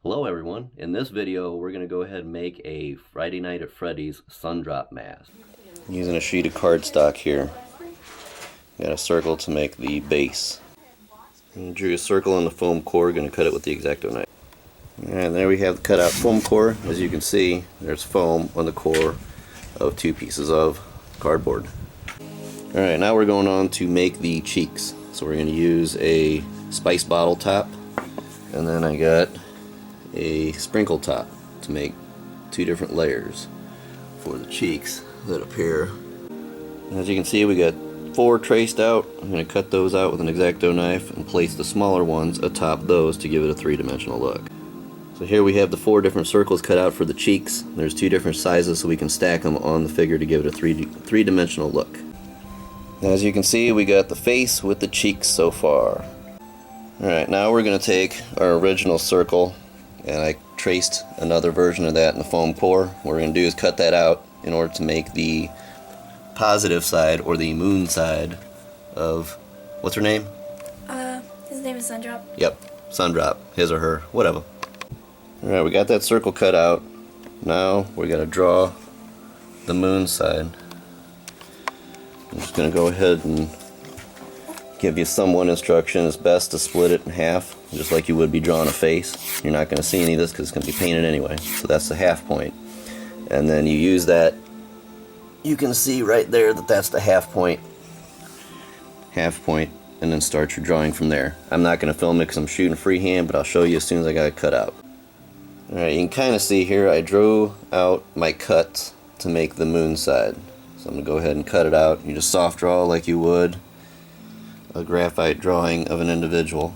Hello everyone, in this video we're going to go ahead and make a Friday Night at Freddy's Sundrop mask. Using a sheet of cardstock here. Got a circle to make the base. And drew a circle on the foam core, going to cut it with the X-Acto knife. And there we have the cut out foam core. As you can see, there's foam on the core of two pieces of cardboard. Alright, now we're going on to make the cheeks. So we're going to use a spice bottle top, and then I got a sprinkle top to make two different layers for the cheeks that appear. As you can see, we got 4 traced out. I'm going to cut those out with an X-Acto knife and place the smaller ones atop those to give it a 3-dimensional look. So here we have the 4 different circles cut out for the cheeks. There's 2 different sizes so we can stack them on the figure to give it a 3-dimensional look. As you can see, we got the face with the cheeks so far. Alright, now we're going to take our original circle, and I traced another version of that in the foam core. What we're going to do is cut that out in order to make the positive side, or the moon side of, what's her name? His name is Sundrop. Yep, Sundrop, his or her, whatever. Alright, we got that circle cut out. Now we're going to draw the moon side. I'm just going to go ahead and give you somewhat instruction. It's best to split it in half, just like you would be drawing a face. You're not going to see any of this because it's going to be painted anyway. So that's the half point. And then you use that. You can see right there that that's the half point. Half point, and then start your drawing from there. I'm not going to film it because I'm shooting freehand, but I'll show you as soon as I got it cut out. Alright, you can kind of see here I drew out my cuts to make the moon side. So I'm going to go ahead and cut it out. You just soft draw like you would a graphite drawing of an individual.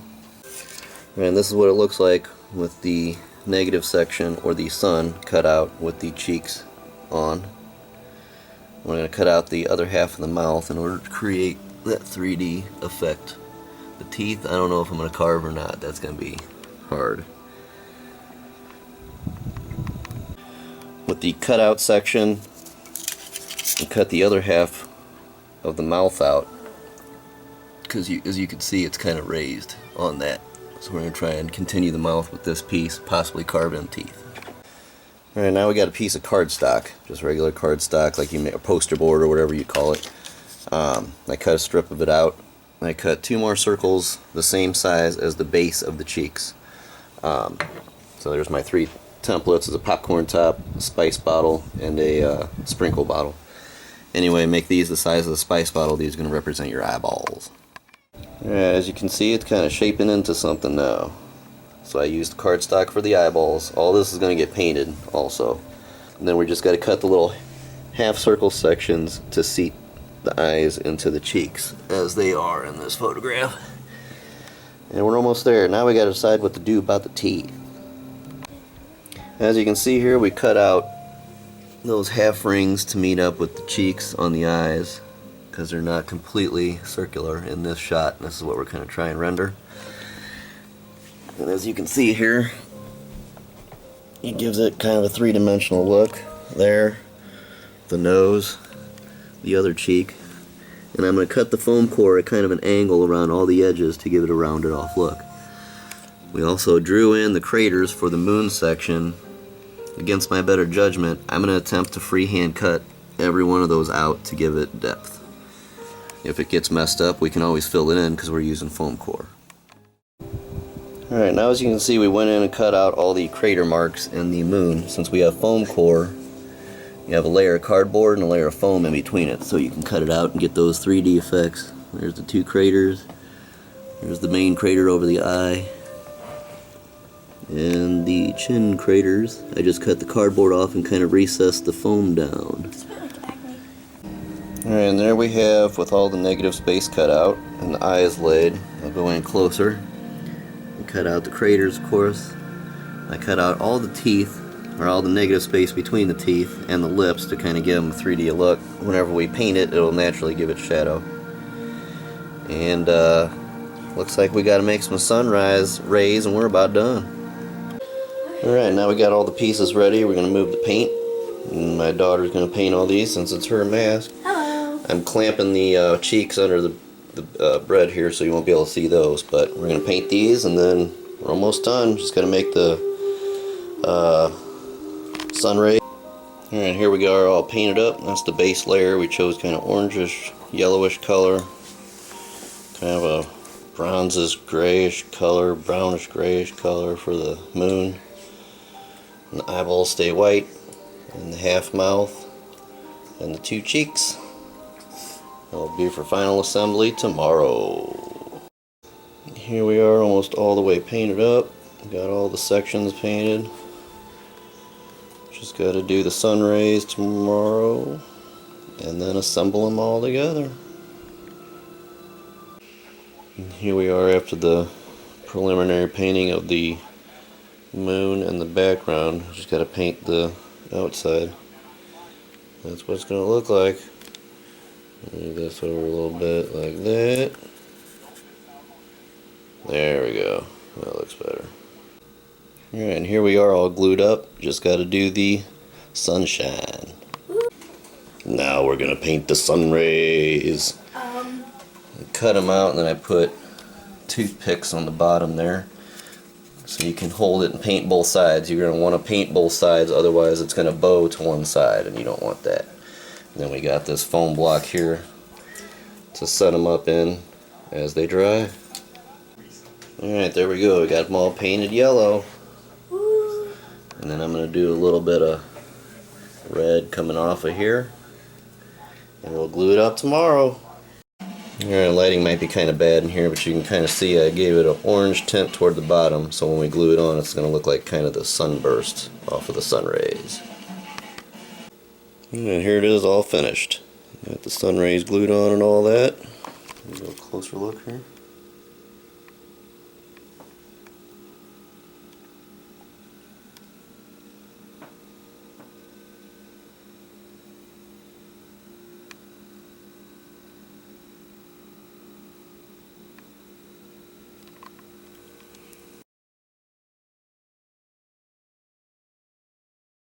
And this is what it looks like with the negative section, or the sun, cut out with the cheeks on. We're going to cut out the other half of the mouth in order to create that 3D effect. The teeth, I don't know if I'm going to carve or not. That's going to be hard. With the cutout section, we cut the other half of the mouth out, because as you can see, it's kind of raised on that. So we're going to try and continue the mouth with this piece, possibly carve in teeth. Alright, now we got a piece of cardstock, just regular cardstock, like you make a poster board or whatever you call it. I cut a strip of it out. I cut 2 more circles the same size as the base of the cheeks. So there's my 3 templates: is a popcorn top, a spice bottle, and a sprinkle bottle. Anyway, make these the size of the spice bottle. These are going to represent your eyeballs. As you can see, it's kind of shaping into something now. So I used cardstock for the eyeballs. All this is going to get painted also. And then we just got to cut the little half circle sections to seat the eyes into the cheeks, as they are in this photograph. And we're almost there. Now we got to decide what to do about the teeth. As you can see here, we cut out those half rings to meet up with the cheeks on the eyes, because they're not completely circular in this shot. This is what we're going to try and render. And as you can see here, it gives it kind of a 3-dimensional look. There, the nose, the other cheek. And I'm going to cut the foam core at kind of an angle around all the edges to give it a rounded off look. We also drew in the craters for the moon section. Against my better judgment, I'm going to attempt to freehand cut every one of those out to give it depth. If it gets messed up, we can always fill it in because we're using foam core. Alright, now as you can see, we went in and cut out all the crater marks in the moon. Since we have foam core, you have a layer of cardboard and a layer of foam in between it, so you can cut it out and get those 3D effects. There's the 2 craters. There's the main crater over the eye. And the chin craters, I just cut the cardboard off and kind of recessed the foam down. Alright, and there we have, with all the negative space cut out and the eyes laid. I'll go in closer and cut out the craters, of course. I cut out all the teeth, or all the negative space between the teeth and the lips, to kind of give them a 3D look. Whenever we paint it, it'll naturally give it shadow. And looks like we got to make some sunrise rays, and we're about done. Alright, now we got all the pieces ready. We're going to move the paint. And my daughter's going to paint all these since it's her mask. Hello. I'm clamping the cheeks under the bread here so you won't be able to see those. But we're going to paint these, and then we're almost done. Just got to make the sun ray. Alright, here we are all painted up. That's the base layer. We chose kind of orangish, yellowish color. Kind of a bronzish grayish color, brownish grayish color for the moon. And the eyeballs stay white. And the half mouth. And the two cheeks. That'll be for final assembly tomorrow. Here we are, almost all the way painted up. Got all the sections painted. Just got to do the sun rays tomorrow and then assemble them all together. And here we are after the preliminary painting of the moon and the background. Just got to paint the outside. That's what it's going to look like. Move this over a little bit like that. There we go. That looks better. Alright, and here we are all glued up. Just got to do the sunshine. Now we're going to paint the sun rays. Cut them out, and then I put toothpicks on the bottom there. So you can hold it and paint both sides. You're going to want to paint both sides, otherwise it's going to bow to one side, and you don't want that. And then we got this foam block here to set them up in as they dry. Alright, there we go. We got them all painted yellow. And then I'm going to do a little bit of red coming off of here. And we'll glue it up tomorrow. Alright, lighting might be kind of bad in here, but you can kind of see I gave it an orange tint toward the bottom, so when we glue it on it's going to look like kind of the sunburst off of the sun rays. And here it is all finished. Got the sun rays glued on and all that. Give you a closer look here.